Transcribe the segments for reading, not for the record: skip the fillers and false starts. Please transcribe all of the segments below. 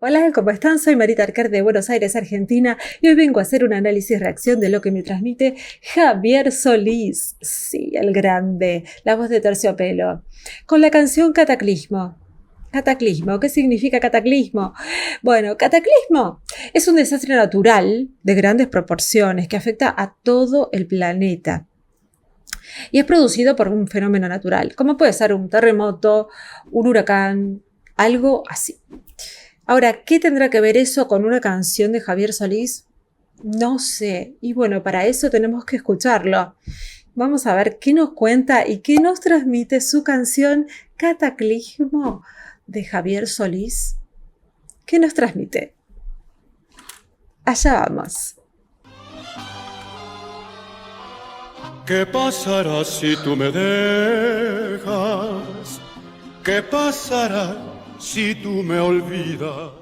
Hola, ¿cómo están? Soy Marita Arquer de Buenos Aires, Argentina, y hoy vengo a hacer un análisis-reacción de lo que me transmite Javier Solís. Sí, el grande, la voz de Terciopelo, con la canción Cataclismo. Cataclismo, ¿qué significa cataclismo? Bueno, cataclismo es un desastre natural de grandes proporciones que afecta a todo el planeta. Y es producido por un fenómeno natural, como puede ser un terremoto, un huracán, algo así. Ahora, ¿qué tendrá que ver eso con una canción de Javier Solís? No sé. Y bueno, para eso tenemos que escucharlo. Vamos a ver qué nos cuenta y qué nos transmite su canción Cataclismo de Javier Solís. ¿Qué nos transmite? Allá vamos. ¿Qué pasará si tú me dejas? ¿Qué pasará si tú me olvidas?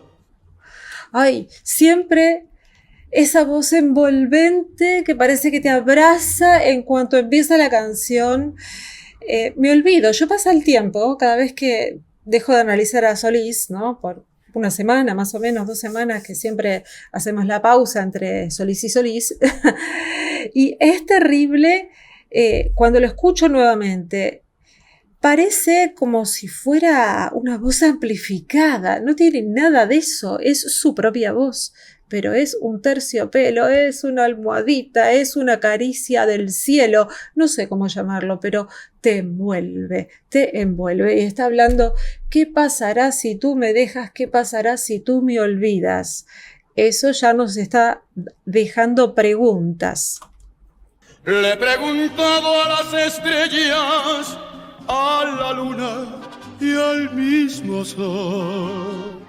Ay, siempre esa voz envolvente que parece que te abraza en cuanto empieza la canción. Me olvido, yo paso el tiempo cada vez que dejo de analizar a Solís, ¿no? Por una semana, más o menos 2 semanas, que siempre hacemos la pausa entre Solís y Solís. Y es terrible cuando lo escucho nuevamente. Parece como si fuera una voz amplificada, no tiene nada de eso, es su propia voz, pero es un terciopelo, es una almohadita, es una caricia del cielo, no sé cómo llamarlo, pero te envuelve y está hablando, ¿qué pasará si tú me dejas? ¿Qué pasará si tú me olvidas? Eso ya nos está dejando preguntas. Le he preguntado a las estrellas, a la luna y al mismo sol.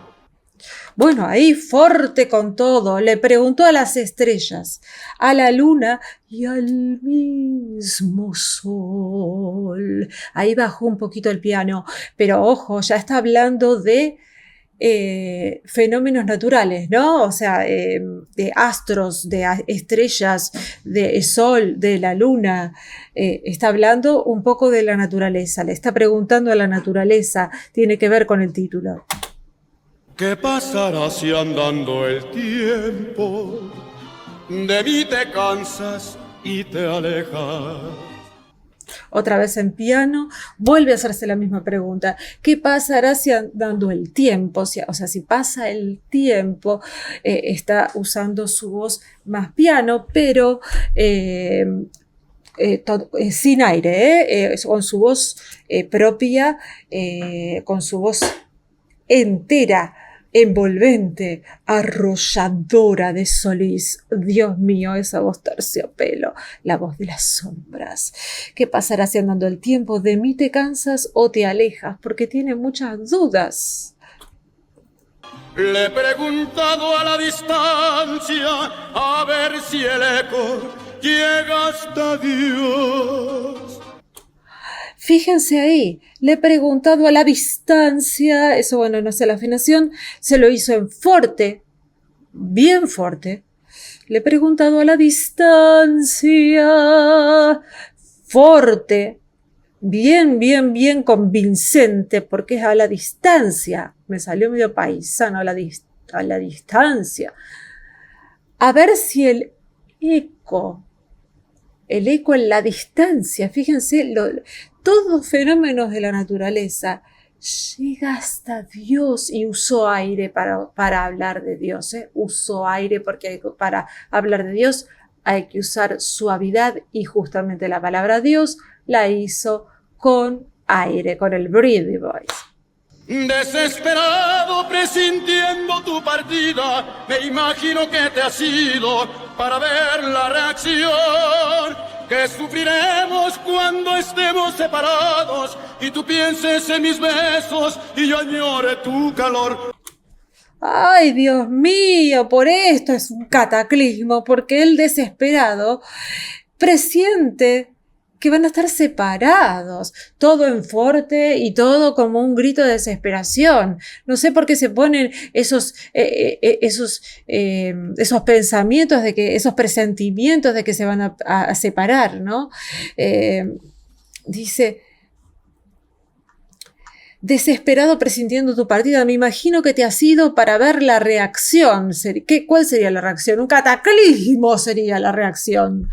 Bueno, ahí fuerte con todo, le preguntó a las estrellas, a la luna y al mismo sol. Ahí bajó un poquito el piano, pero ojo, ya está hablando de fenómenos naturales, ¿no? O sea, de astros, de estrellas, de sol, de la luna. Está hablando un poco de la naturaleza, le está preguntando a la naturaleza, tiene que ver con el título. ¿Qué pasará si andando el tiempo de mí te cansas y te alejas? Otra vez en piano, vuelve a hacerse la misma pregunta. ¿Qué pasará si andando el tiempo? Si pasa el tiempo, está usando su voz más piano, pero sin aire, con su voz propia, con su voz entera, envolvente, arrolladora de Solís. Dios mío, esa voz terciopelo, la voz de las sombras. ¿Qué pasará si andando el tiempo de mí te cansas o te alejas? Porque tiene muchas dudas. Le he preguntado a la distancia a ver si el eco llega hasta Dios. Fíjense ahí, le he preguntado a la distancia, eso bueno, no sé la afinación, se lo hizo en forte, bien fuerte. Le he preguntado a la distancia, forte, bien convincente, porque es a la distancia. Me salió medio paisano a la distancia. A ver si el eco en la distancia, fíjense, todos fenómenos de la naturaleza, llega hasta Dios y usó aire para hablar de Dios. Usó aire porque para hablar de Dios hay que usar suavidad y justamente la palabra Dios la hizo con aire, con el breathy voice. Desesperado, presintiendo tu partida, me imagino que te has ido para ver la reacción que sufriremos cuando estemos separados y tú pienses en mis besos y yo añore tu calor. Ay, Dios mío, por esto es un cataclismo, porque el desesperado presiente que van a estar separados, todo en forte y todo como un grito de desesperación. No sé por qué se ponen esos pensamientos esos presentimientos de que se van a separar, ¿no? Dice, desesperado presintiendo tu partida. Me imagino que te has ido para ver la reacción. ¿Cuál sería la reacción? Un cataclismo sería la reacción.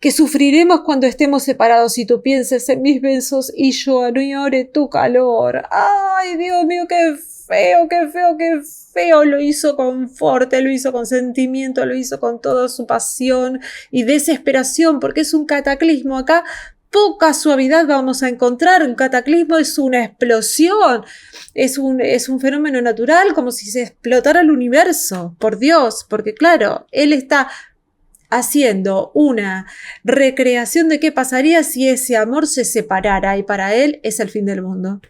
Que sufriremos cuando estemos separados y tú pienses en mis besos y yo añore tu calor. ¡Ay, Dios mío, qué feo, qué feo, qué feo! Lo hizo con fuerte, lo hizo con sentimiento, lo hizo con toda su pasión y desesperación, porque es un cataclismo. Acá poca suavidad vamos a encontrar. Un cataclismo es una explosión, es un fenómeno natural, como si se explotara el universo, por Dios, porque claro, él está haciendo una recreación de qué pasaría si ese amor se separara, y para él es el fin del mundo.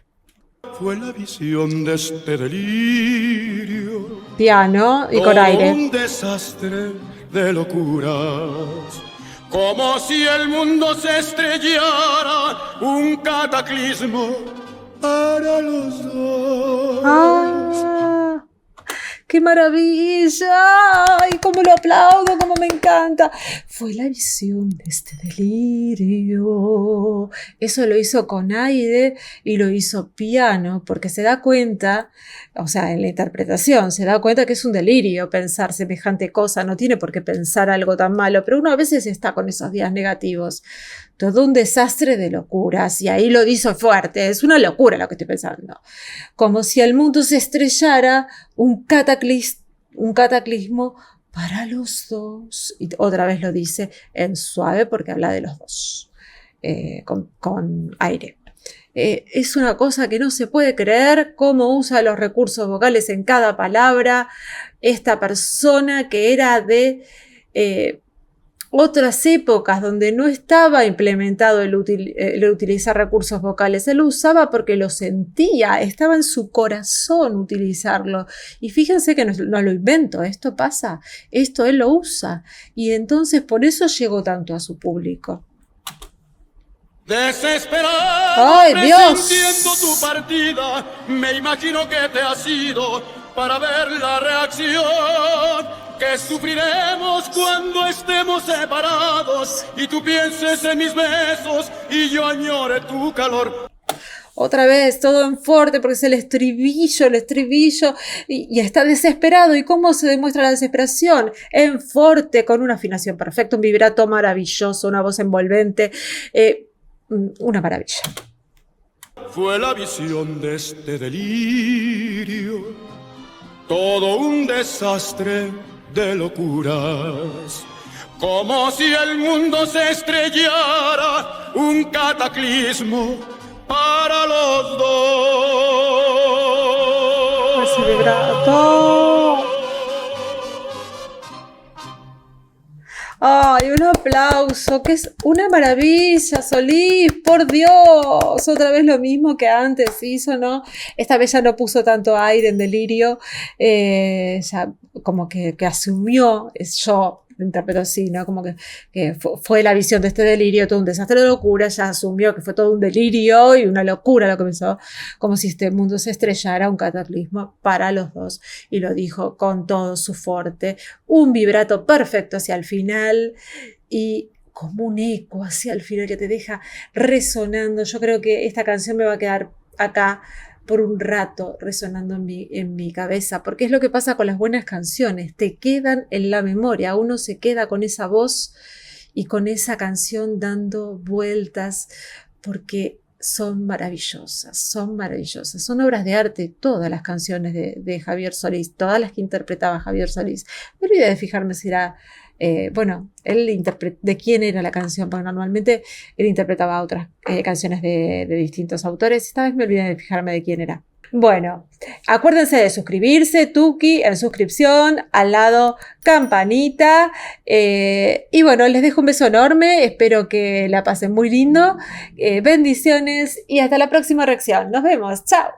Fue la visión de este delirio, Piano y con aire. un desastre de locuras, como si el mundo se estrellara, un cataclismo para los dos. ¡Ah! ¡Qué maravilla! ¡Ay, cómo lo aplaudo, cómo me encanta! Fue la visión de este delirio. Eso lo hizo con aire y lo hizo piano, porque se da cuenta, o sea, en la interpretación, se da cuenta que es un delirio pensar semejante cosa. No tiene por qué pensar algo tan malo, pero uno a veces está con esos días negativos. Todo un desastre de locuras, y ahí lo hizo fuerte. Es una locura lo que estoy pensando. Como si el mundo se estrellara, un cataclismo para los dos. Y otra vez lo dice en suave porque habla de los dos, con aire. Es una cosa que no se puede creer cómo usa los recursos vocales en cada palabra. Esta persona que era de otras épocas donde no estaba implementado el utilizar recursos vocales. Él lo usaba porque lo sentía, estaba en su corazón utilizarlo. Y fíjense que no lo invento, esto pasa, esto él lo usa. Y entonces por eso llegó tanto a su público. Desesperado, ¡ay, Dios! presintiendo tu partida, me imagino que te has ido para ver la reacción que sufriremos cuando estemos separados y tú pienses en mis besos y yo añore tu calor. Otra vez, todo en fuerte, porque es el estribillo, y está desesperado. ¿Y cómo se demuestra la desesperación? En fuerte, con una afinación perfecta, un vibrato maravilloso, una voz envolvente, una maravilla. Fue la visión de este delirio, todo un desastre de locuras, como si el mundo se estrellara, un cataclismo para los dos. Ese vibrato. ¡Ay, un aplauso! ¡Que es una maravilla, Solís! ¡Por Dios! Otra vez lo mismo que antes hizo, ¿no? Esta vez ya no puso tanto aire en delirio, ya como que asumió, yo interpreto así, ¿no? Como que fue la visión de este delirio, todo un desastre de locura, ya asumió que fue todo un delirio y una locura lo que pensó, como si este mundo se estrellara, un cataclismo para los dos, y lo dijo con todo su fuerte, un vibrato perfecto hacia el final y como un eco hacia el final que te deja resonando. Yo creo que esta canción me va a quedar acá por un rato resonando en mi cabeza, porque es lo que pasa con las buenas canciones, te quedan en la memoria, uno se queda con esa voz y con esa canción dando vueltas, porque son maravillosas, son obras de arte todas las canciones de Javier Solís, todas las que interpretaba Javier Solís. Me olvidé de fijarme si era, de quién era la canción, porque normalmente él interpretaba otras canciones de distintos autores. Esta vez me olvidé de fijarme de quién era. Bueno, acuérdense de suscribirse, Tuki, en suscripción, al lado campanita. Y bueno, les dejo un beso enorme, espero que la pasen muy lindo. Bendiciones y hasta la próxima reacción. Nos vemos, chao.